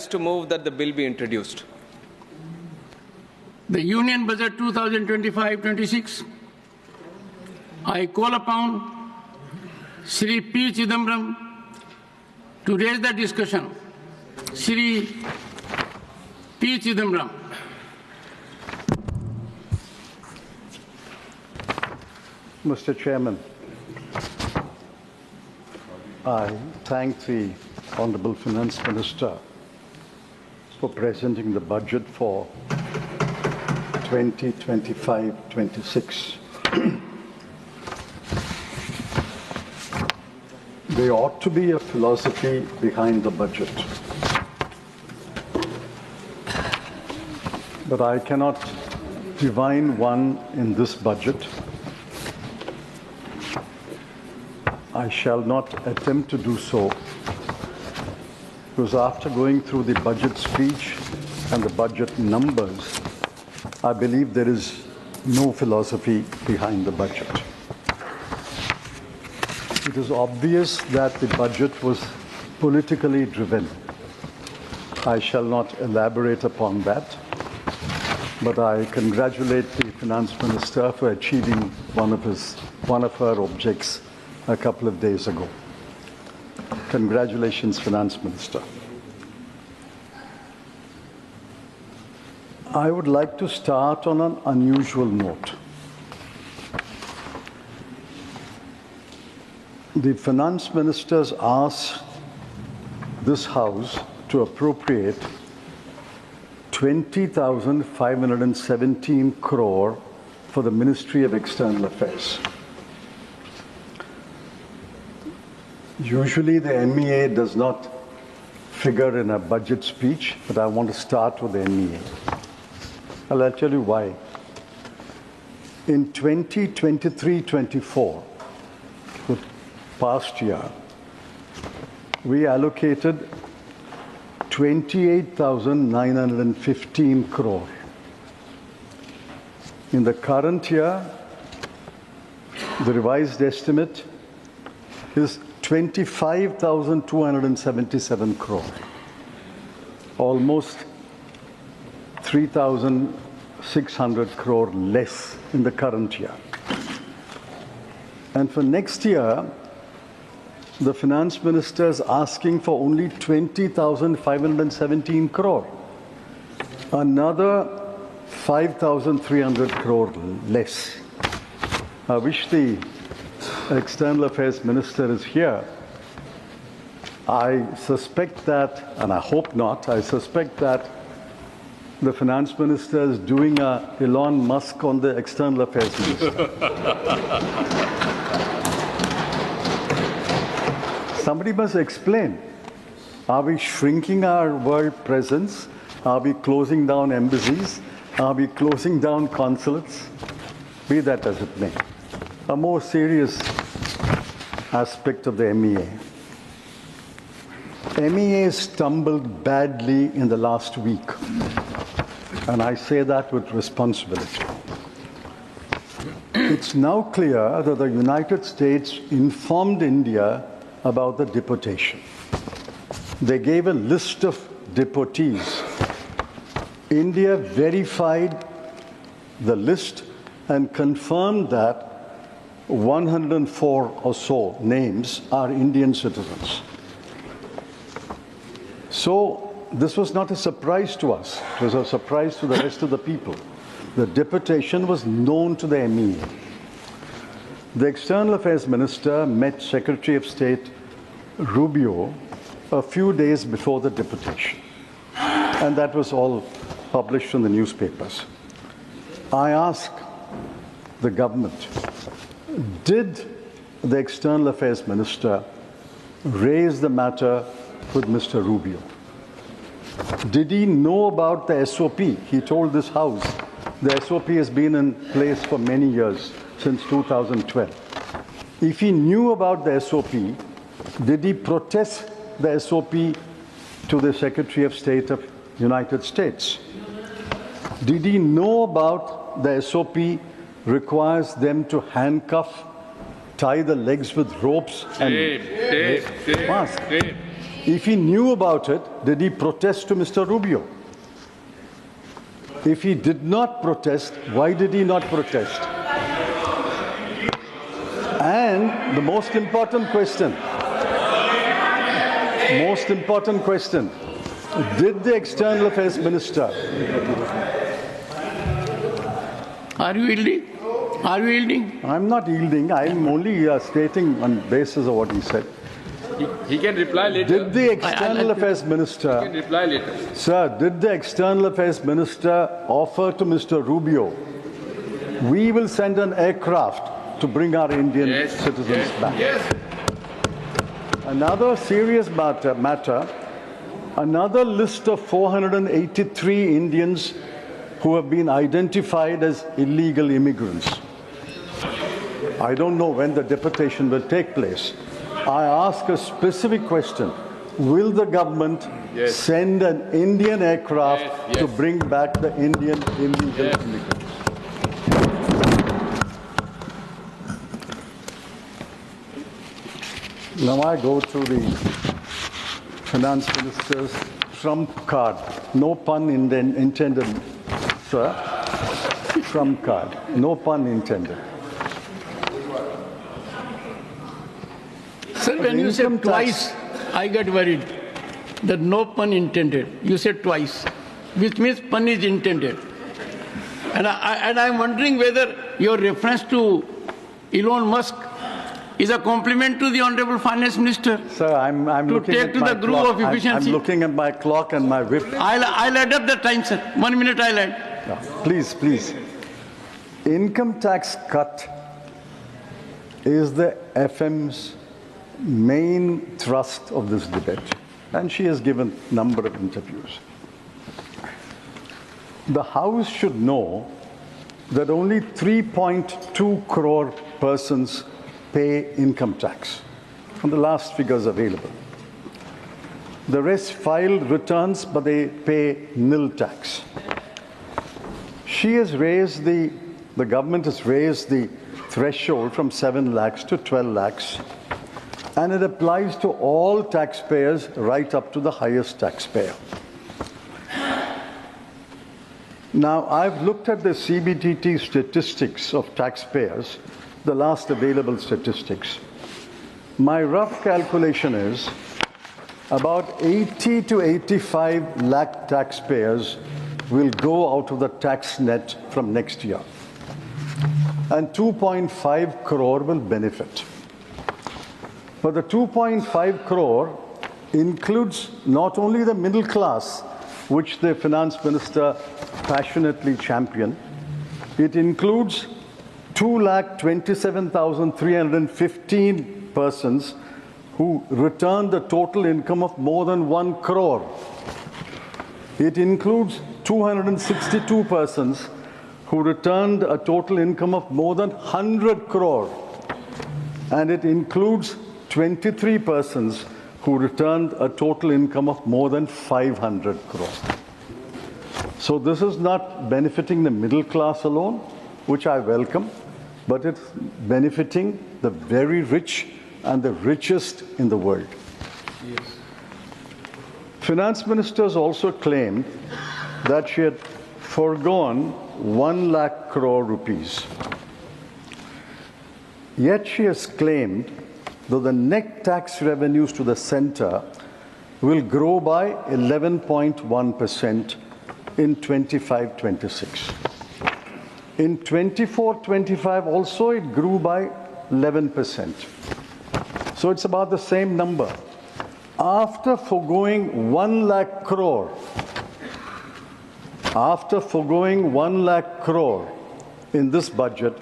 to move that the bill be introduced. The Union Budget 2025-26, I call upon Shri P Chidambaram to raise the discussion. Shri P Chidambaram. Mr. Chairman, I thank the Honourable Finance Minister for presenting the budget for 2025-26. There ought to be a philosophy behind the budget. But I cannot divine one in this budget. I shall not attempt to do so, because after going through the budget speech and the budget numbers, I believe there is no philosophy behind the budget. It is obvious that the budget was politically driven. I shall not elaborate upon that, but I congratulate the Finance Minister for achieving one of her objects a couple of days ago. Congratulations, Finance Minister. I would like to start on an unusual note. The Finance Ministers asked this House to appropriate 20,517 crore for the Ministry of External Affairs. Usually the MEA does not figure in a budget speech, but I want to start with the MEA. And I'll tell you why. In 2023-24, the past year, we allocated 28,915 crore. In the current year, the revised estimate is 25,277 crore, almost 3,600 crore less in the current year. And for next year, the Finance Minister is asking for only 20,517 crore, another 5,300 crore less. I wish the External Affairs Minister is here. I suspect that, and I hope not, I suspect that the Finance Minister is doing a Elon Musk on the External Affairs Minister. Somebody must explain. Are we shrinking our world presence? Are we closing down embassies? Are we closing down consulates? Be that as it may. A more serious aspect of the MEA. MEA stumbled badly in the last week, and I say that with responsibility. It's now clear that the United States informed India about the deportation. They gave a list of deportees. India verified the list and confirmed that 104 or so names are Indian citizens. So this was not a surprise to us. It was a surprise to the rest of the people. The deportation was known to the MEA. The External Affairs Minister met Secretary of State Rubio a few days before the deportation. And that was all published in the newspapers. I asked the government, did the External Affairs Minister raise the matter with Mr. Rubio? Did he know about the SOP? He told this House the SOP has been in place for many years, since 2012. If he knew about the SOP, did he protest the SOP to the Secretary of State of the United States? Did he know about the SOP requires them to handcuff, tie the legs with ropes and mask? If he knew about it, did he protest to Mr. Rubio? If he did not protest, why did he not protest? And the most important question, did the External Affairs Minister... Are you yielding? Are you yielding? I'm not yielding. I'm only stating on basis of what he said. He can reply later. Did the External Affairs Minister... He can reply later. Sir, did the External Affairs Minister offer to Mr. Rubio, we will send an aircraft to bring our Indian citizens back? Yes. Another serious matter, another list of 483 Indians who have been identified as illegal immigrants. I don't know when the deportation will take place. I ask a specific question. Will the government send an Indian aircraft to bring back the Indian illegal immigrants? Now I go to the Finance Minister's trump card. No pun intended, sir. Trump card. No pun intended. Sir, when you said twice, I got worried that no pun intended. You said twice, which means pun is intended. And I'm wondering whether your reference to Elon Musk is a compliment to the Honorable Finance Minister. Sir, I'm looking take at to my the groove clock. of efficiency. I'm looking at my clock and my whip. I'll add up the time, sir. 1 minute I'll add. Yeah, please. Income tax cut is the FM's main thrust of this debate, and she has given a number of interviews. The House should know that only 3.2 crore persons pay income tax, from the last figures available. The rest file returns, but they pay nil tax. She has raised the government has raised the threshold from 7 lakhs to 12 lakhs, and it applies to all taxpayers right up to the highest taxpayer. Now, I've looked at the CBDT statistics of taxpayers, the last available statistics. My rough calculation is about 80 to 85 lakh taxpayers will go out of the tax net from next year, and 2.5 crore will benefit. But the 2.5 crore includes not only the middle class, which the Finance Minister passionately championed, it includes 2,27,315 persons who returned a total income of more than 1 crore. It includes 262 persons who returned a total income of more than 100 crore. And it includes 23 persons who returned a total income of more than 500 crore. So this is not benefiting the middle class alone, which I welcome, but it's benefiting the very rich and the richest in the world. Yes. Finance ministers also claimed that she had foregone 1 lakh crore rupees. Yet she has claimed that the net tax revenues to the center will grow by 11.1% in 25-26. In 24-25 also it grew by 11%. So it's about the same number. After foregoing 1 lakh crore, in this budget,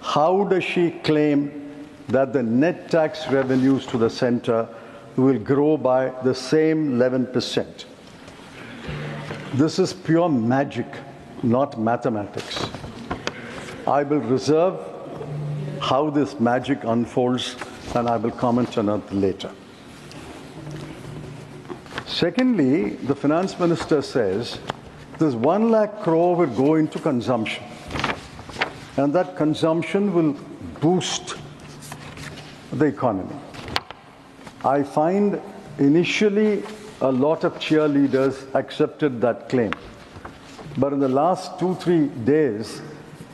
how does she claim that the net tax revenues to the center will grow by the same 11%? This is pure magic, not mathematics. I will reserve how this magic unfolds, and I will comment on it later. Secondly, the finance minister says this 1 lakh crore will go into consumption, and that consumption will boost the economy. I find initially, a lot of cheerleaders accepted that claim. But in the last 2-3 days,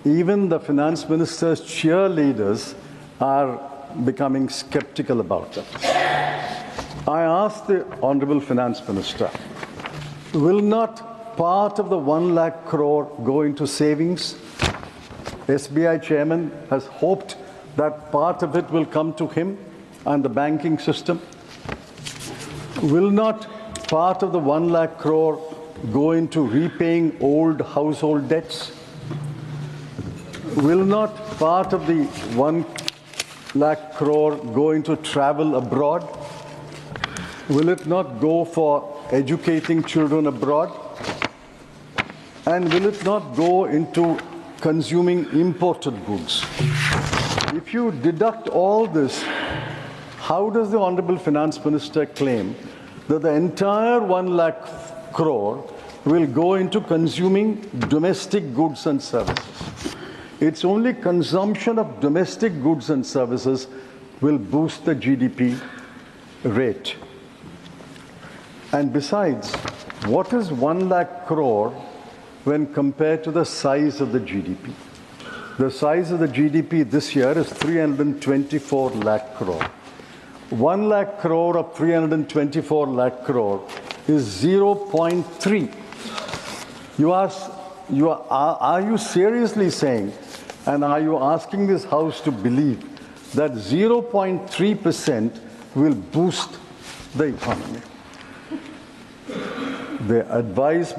even the finance minister's cheerleaders are becoming skeptical about it. I asked the Honorable Finance Minister, will not part of the 1 lakh crore go into savings? SBI chairman has hoped that part of it will come to him and the banking system. Will not part of the 1 lakh crore go into repaying old household debts? Will not part of the 1 lakh crore go into travel abroad? Will it not go for educating children abroad? And will it not go into consuming imported goods? If you deduct all this, how does the Honorable Finance Minister claim that the entire 1 lakh crore will go into consuming domestic goods and services? It's only consumption of domestic goods and services will boost the GDP rate. And besides, what is 1 lakh crore when compared to the size of the GDP? The size of the GDP this year is 324 lakh crore. 1 lakh crore of 324 lakh crore is 0.3. Are you seriously saying, and are you asking this House to believe, that 0.3% will boost the economy?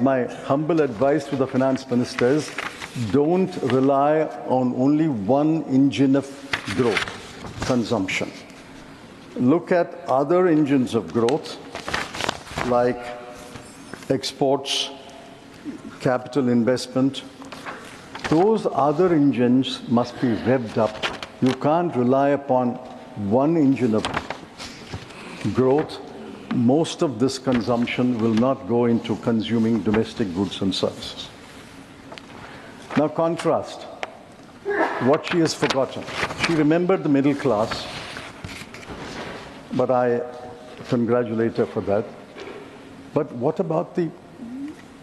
My humble advice to the Finance Minister is, don't rely on only one engine of growth, consumption. Look at other engines of growth like exports, capital investment. Those other engines must be revved up. You can't rely upon one engine of growth. Most of this consumption will not go into consuming domestic goods and services. Now contrast what she has forgotten. She remembered the middle class, but I congratulate her for that. But what about the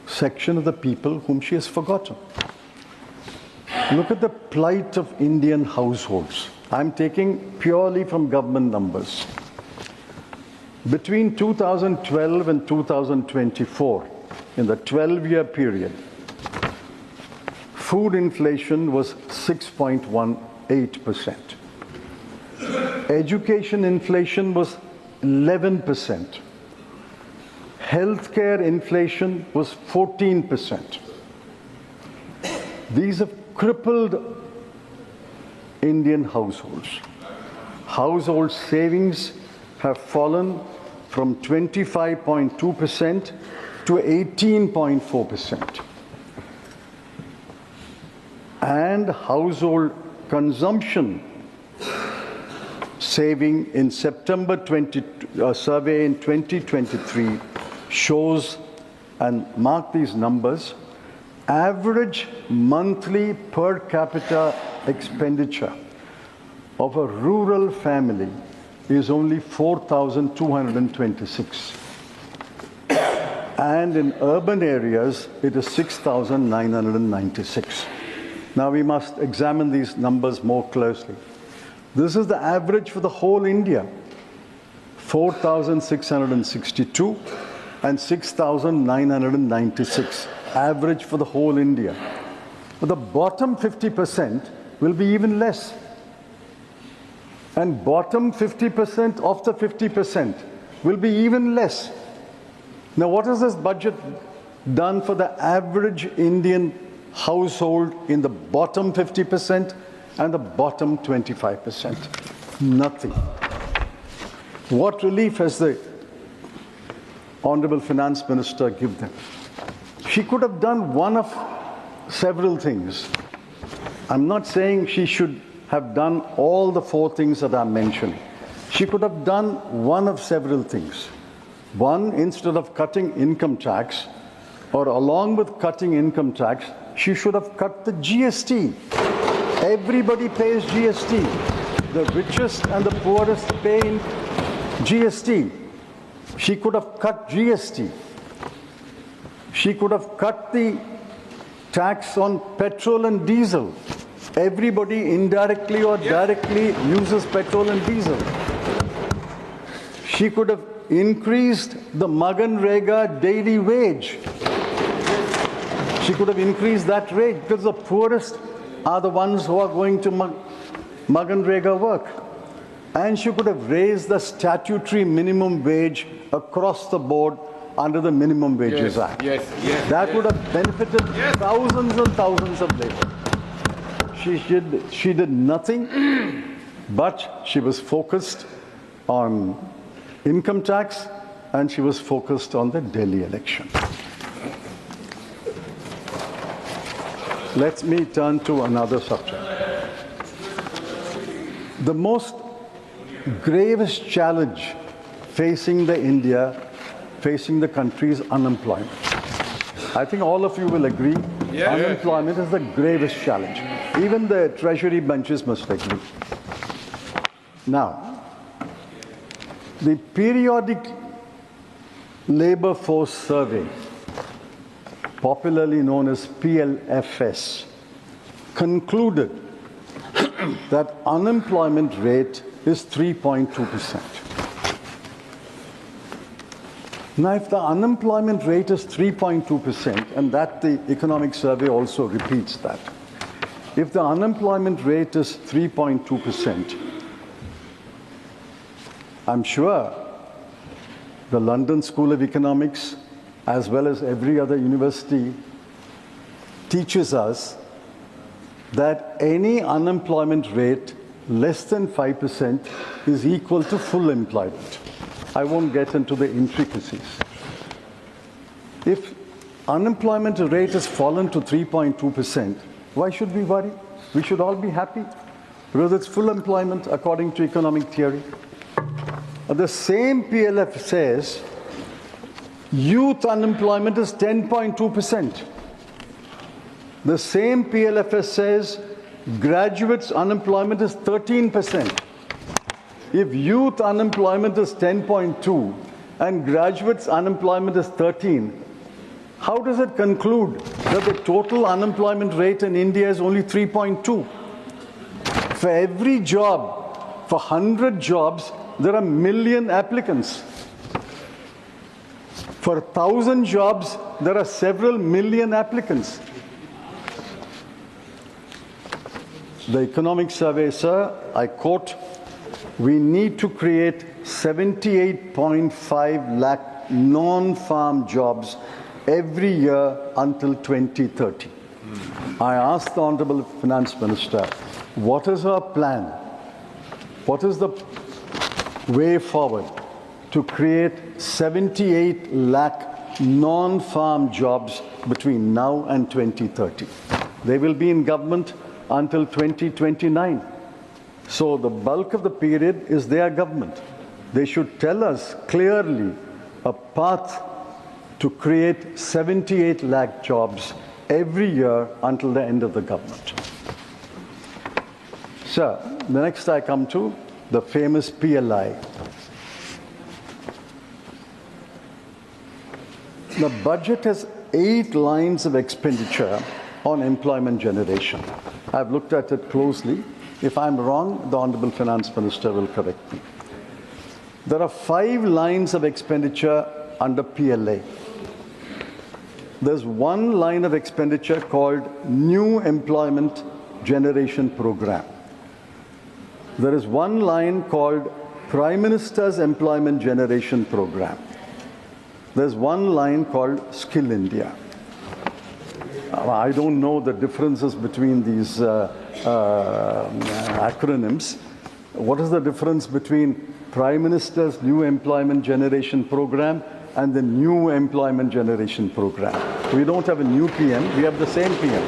section of the people whom she has forgotten? Look at the plight of Indian households. I'm taking purely from government numbers. Between 2012 and 2024, in the 12-year period, food inflation was 6.18%. Education inflation was 11%. Healthcare inflation was 14%. These have crippled Indian households. Household savings have fallen from 25.2% to 18.4%. And household consumption saving in September survey in 2023 shows, and mark these numbers, average monthly per capita expenditure of a rural family is only 4,226. And in urban areas, it is 6,996. Now we must examine these numbers more closely. This is the average for the whole India, 4,662 and 6,996, average for the whole India. But the bottom 50% will be even less. And bottom 50% of the 50% will be even less. Now, what has this budget done for the average Indian household in the bottom 50% and the bottom 25%? Nothing. What relief has the Honorable Finance Minister given them? She could have done one of several things. I'm not saying she should have done all the 4 things that I'm mentioning. She could have done one of several things. One, instead of cutting income tax, or along with cutting income tax, she should have cut the GST. Everybody pays GST. The richest and the poorest pay GST. She could have cut GST. She could have cut the tax on petrol and diesel. Everybody indirectly or directly uses petrol and diesel. She could have increased the Maganrega daily wage. She could have increased that rate because the poorest are the ones who are going to Maganrega work. And she could have raised the statutory minimum wage across the board under the Minimum Wages Act. That would have benefited thousands and thousands of labor. She did nothing, but she was focused on income tax and she was focused on the Delhi election. Let me turn to another subject. The most gravest challenge facing the country is unemployment. I think all of you will agree, unemployment is the gravest challenge. Even the treasury benches must agree. Now, the periodic labor force survey, popularly known as PLFS, concluded that unemployment rate is 3.2%. Now, if the unemployment rate is 3.2%, and that the economic survey also repeats that, if the unemployment rate is 3.2%, I'm sure the London School of Economics, as well as every other university, teaches us that any unemployment rate less than 5% is equal to full employment. I won't get into the intricacies. If unemployment rate has fallen to 3.2%, why should we worry? We should all be happy because it's full employment according to economic theory. The same PLF says youth unemployment is 10.2%. The same PLFS says graduates unemployment is 13%. If youth unemployment is 10.2 and graduates unemployment is 13, how does it conclude that the total unemployment rate in India is only 3.2? For every job, for 100 jobs, there are 1 million applicants. For 1,000 jobs, there are several million applicants. The economic survey, sir, I quote, we need to create 78.5 lakh non-farm jobs every year until 2030. I asked the Honorable Finance Minister, what is her plan? What is the way forward to create 78 lakh non-farm jobs between now and 2030? They will be in government until 2029. So the bulk of the period is their government. They should tell us clearly a path to create 78 lakh jobs every year until the end of the government. Sir, the next I come to the famous PLI. The budget has 8 lines of expenditure on employment generation. I've looked at it closely. If I'm wrong, the Honorable Finance Minister will correct me. There are 5 lines of expenditure under PLA. There's 1 line of expenditure called New Employment Generation Program. There is 1 line called Prime Minister's Employment Generation Program. There's 1 line called Skill India. I don't know the differences between these acronyms. What is the difference between Prime Minister's New Employment Generation Program and the New Employment Generation Program? We don't have a new PM, we have the same PM.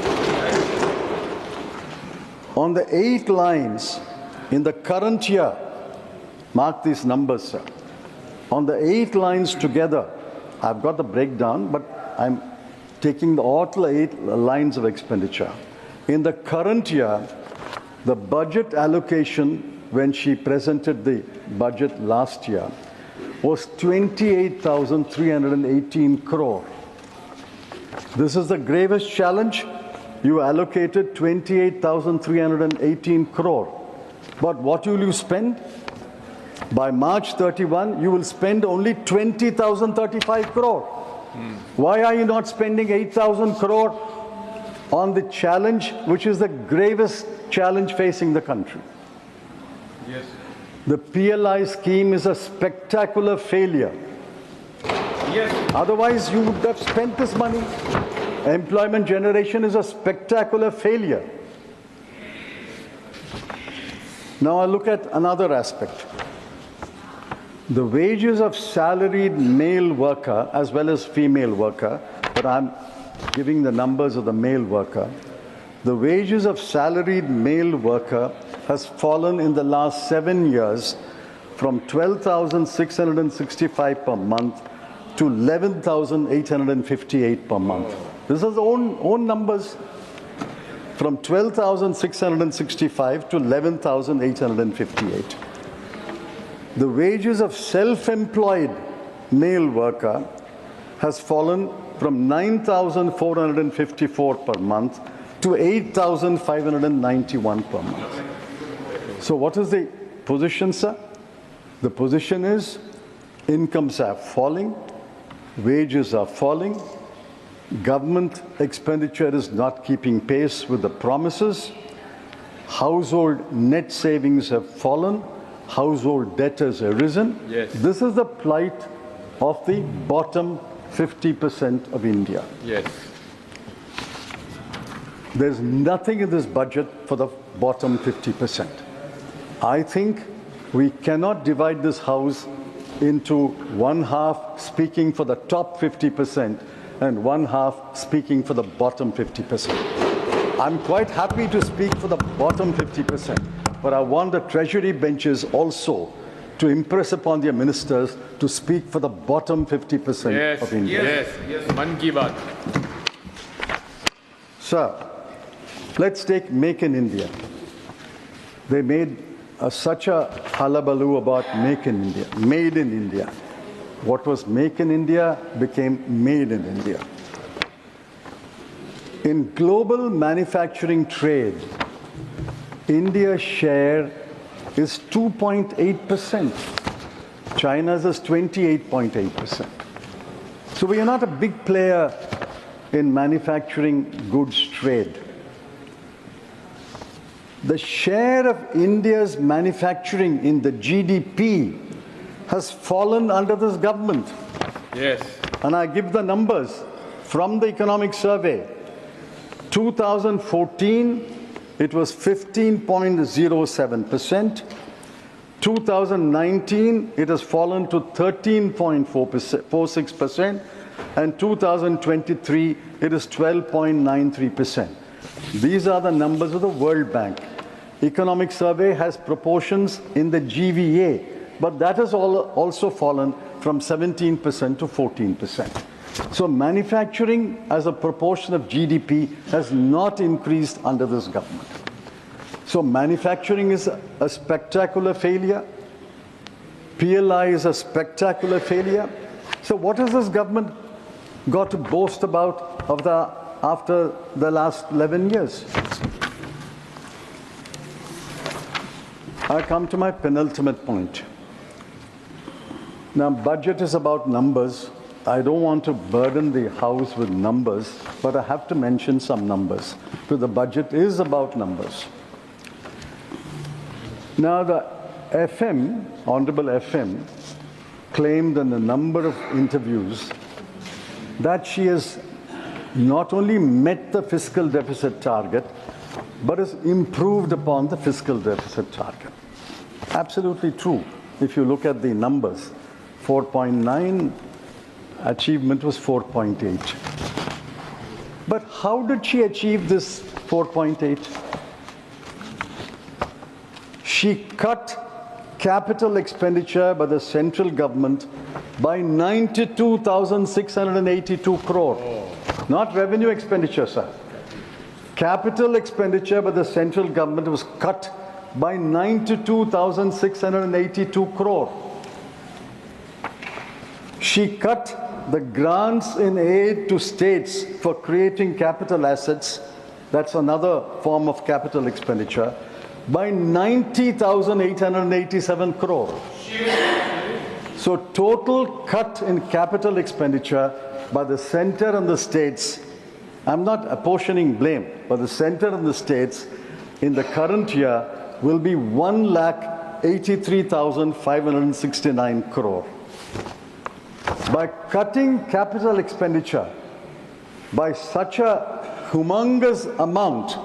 On the 8 lines in the current year, mark these numbers, sir. On the 8 lines together, I've got the breakdown, but I'm taking all the 8 lines of expenditure. In the current year, the budget allocation when she presented the budget last year was 28,318 crore. This is the gravest challenge. You allocated 28,318 crore. But what will you spend? By March 31, you will spend only 20,035 crore. Why are you not spending 8,000 crore on the challenge, which is the gravest challenge facing the country? Yes. The PLI scheme is a spectacular failure. Yes. Otherwise, you would have spent this money. Employment generation is a spectacular failure. Now I look at another aspect. The wages of salaried male worker as well as female worker, but I'm giving the numbers of the male worker. The wages of salaried male worker has fallen in the last 7 years from 12,665 per month to 11,858 per month. This is own numbers. From 12,665 to 11,858. The wages of self-employed male worker has fallen from 9,454 per month to 8,591 per month. So what is the position, sir? The position is incomes are falling, wages are falling, government expenditure is not keeping pace with the promises, household net savings have fallen, household debt has arisen. Yes. This is the plight of the bottom 50% of India. Yes. There's nothing in this budget for the bottom 50%. I think we cannot divide this house into one half speaking for the top 50% and one half speaking for the bottom 50%. I'm quite happy to speak for the bottom 50%, but I want the treasury benches also to impress upon their ministers to speak for the bottom 50% Yes. of India. Yes. Yes. Man ki baat. Sir, let's take Make in India. They made such a hullabaloo about Make in India, Made in India. What was Make in India became Made in India. In global manufacturing trade, India's share is 2.8%. China's is 28.8%. So we are not a big player in manufacturing goods trade. The share of India's manufacturing in the GDP has fallen under this government. Yes. And I give the numbers from the economic survey. 2014, it was 15.07%. 2019, it has fallen to 13.46%. And 2023, it is 12.93%. These are the numbers of the World Bank. Economic survey has proportions in the GVA, but that has also fallen from 17% to 14%. So manufacturing as a proportion of GDP has not increased under this government. So manufacturing is a spectacular failure. PLI is a spectacular failure. So what has this government got to boast about after the last 11 years? I come to my penultimate point. Now, budget is about numbers. I don't want to burden the House with numbers, but I have to mention some numbers, because the budget is about numbers. Now, the FM, Honorable FM, claimed in a number of interviews that she has not only met the fiscal deficit target, but has improved upon the fiscal deficit target. Absolutely true. If you look at the numbers, 4.9, achievement was 4.8. But how did she achieve this 4.8? She cut capital expenditure by the central government by 92,682 crore. Not revenue expenditure, sir. Capital expenditure by the central government was cut by 92,682 crore. She cut the grants in aid to states for creating capital assets, that's another form of capital expenditure, by 90,887 crore. So total cut in capital expenditure by the center and the states, I'm not apportioning blame, but the center and the states in the current year will be 1,83,569 crore. By cutting capital expenditure by such a humongous amount,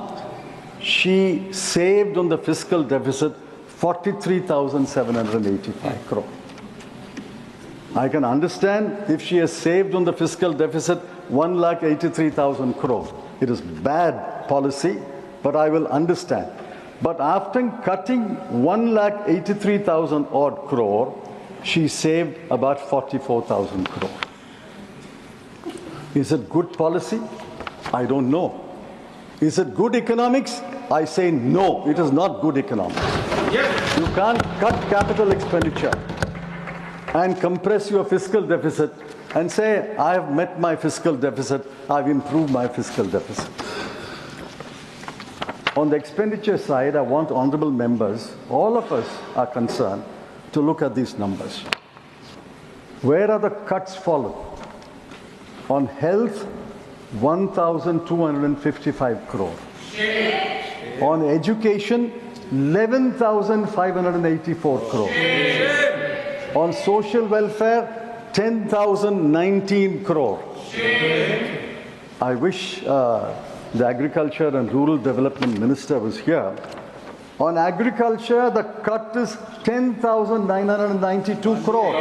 she saved on the fiscal deficit 43,785 crore. I can understand if she has saved on the fiscal deficit 1,83,000 crore. It is bad policy, but I will understand. But after cutting 1,83,000 odd crore, she saved about 44,000 crore. Is it good policy? I don't know. Is it good economics? I say no, it is not good economics. Yes. You can't cut capital expenditure and compress your fiscal deficit and say, I have met my fiscal deficit, I've improved my fiscal deficit. On the expenditure side, I want honorable members, all of us are concerned, to look at these numbers. Where are the cuts fallen? On health, 1,255 crore. On education, 11,584 crore. On social welfare, 10,019 crore. I wish the Agriculture and Rural Development Minister was here. On agriculture, the cut is 10,992 crore.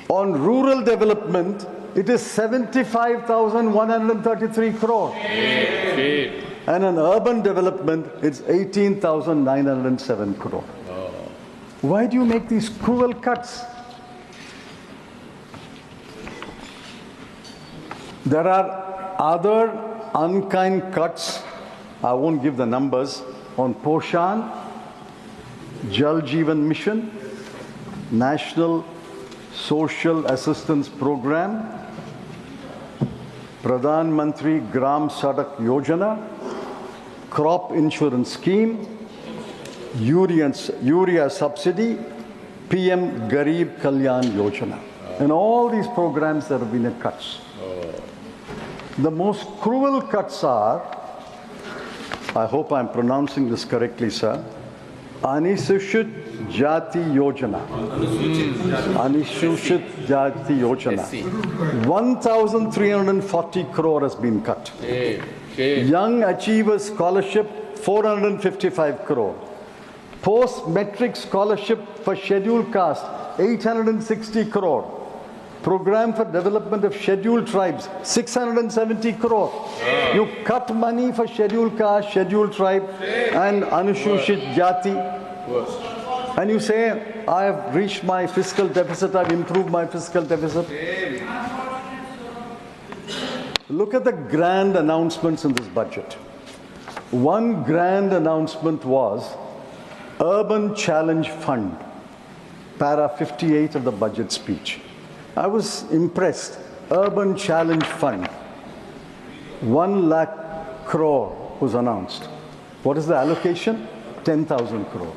On rural development, it is 75,133 crore. And on urban development, it's 18,907 crore. Why do you make these cruel cuts? There are other unkind cuts, I won't give the numbers, on Poshan, Jal Jeevan Mission, National Social Assistance Program, Pradhan Mantri Gram Sadak Yojana, Crop Insurance Scheme, Urea Subsidy, PM Garib Kalyan Yojana. And all these programs there have been cuts. The most cruel cuts are, I hope I'm pronouncing this correctly, sir, Anusuchit Jati Yojana. Anusuchit Jati Yojana. 1,340 crore has been cut. Young Achievers Scholarship, 455 crore. Post-Metric Scholarship for Scheduled Caste, 860 crore. Program for Development of Scheduled Tribes, 670 crore. You cut money for Scheduled Caste, Scheduled Tribe, and Anusuchit Jati. And you say, I have reached my fiscal deficit, I've improved my fiscal deficit. Look at the grand announcements in this budget. One grand announcement was Urban Challenge Fund, para 58 of the budget speech. I was impressed. Urban Challenge Fund, 1 lakh crore was announced. What is the allocation? 10,000 crore.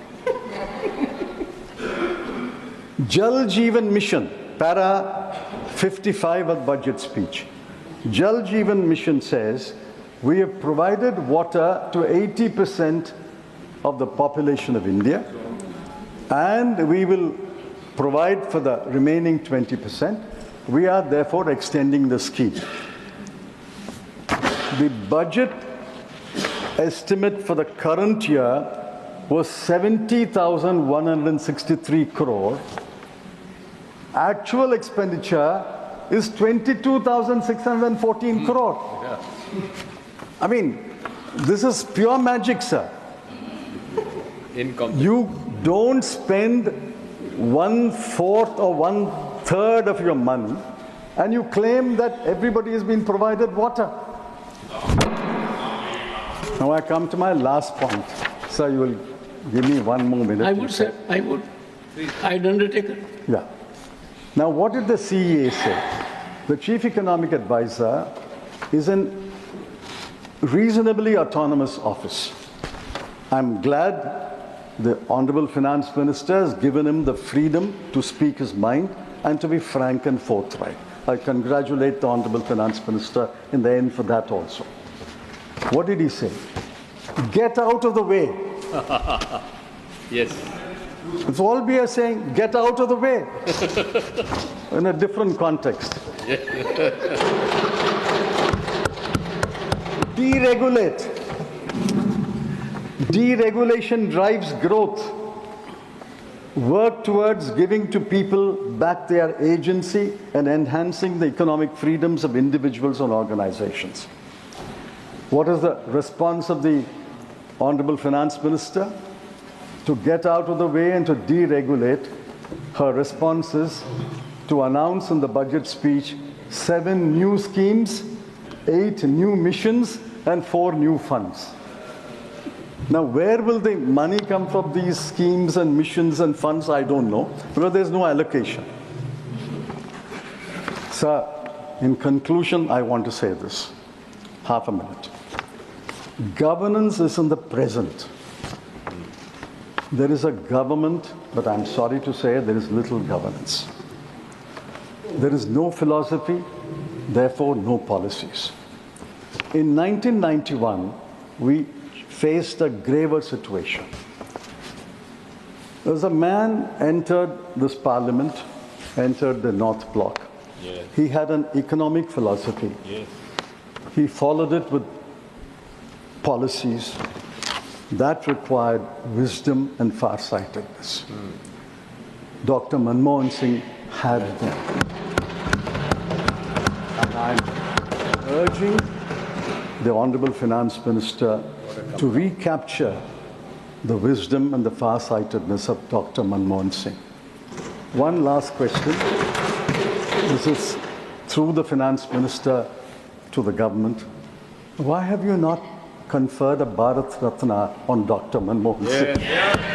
Jal Jeevan Mission, para 55 of the budget speech. Jal Jeevan Mission says, we have provided water to 80% of the population of India, and we will provide for the remaining 20%. We are therefore extending the scheme. The budget estimate for the current year was 70,163 crore. Actual expenditure is 22,614 crore. I mean, this is pure magic, sir. You don't spend 1/4 or 1/3 of your money, and you claim that everybody has been provided water. Now I come to my last point. Sir, you will give me one more minute. I would say, I'd undertake it. Yeah. Now, what did the CEA say? The Chief Economic Advisor is an reasonably autonomous office. I'm glad the Honorable Finance Minister has given him the freedom to speak his mind and to be frank and forthright. I congratulate the Honorable Finance Minister in the end for that also. What did he say? Get out of the way. Yes. It's all we are saying, get out of the way. In a different context. Deregulate. Deregulation drives growth. Work towards giving to people back their agency and enhancing the economic freedoms of individuals and organizations. What is the response of the Honorable Finance Minister? To get out of the way and to deregulate, her response is to announce in the budget speech 7 new schemes, 8 new missions, and 4 new funds. Now, where will the money come from these schemes and missions and funds? I don't know, because there's no allocation. Sir, in conclusion, I want to say this. Half a minute. Governance is in the present. There is a government, but I'm sorry to say there is little governance. There is no philosophy, therefore no policies. In 1991, we faced a graver situation. There was a man entered this parliament, entered the North Bloc. Yes. He had an economic philosophy. Yes. He followed it with policies that required wisdom and farsightedness. Dr. Manmohan Singh had them. And I'm urging the Honorable Finance Minister to recapture the wisdom and the farsightedness of Dr. Manmohan Singh. One last question. This is through the Finance Minister to the government. Why have you not conferred a Bharat Ratna on Dr. Manmohan Singh? Yes.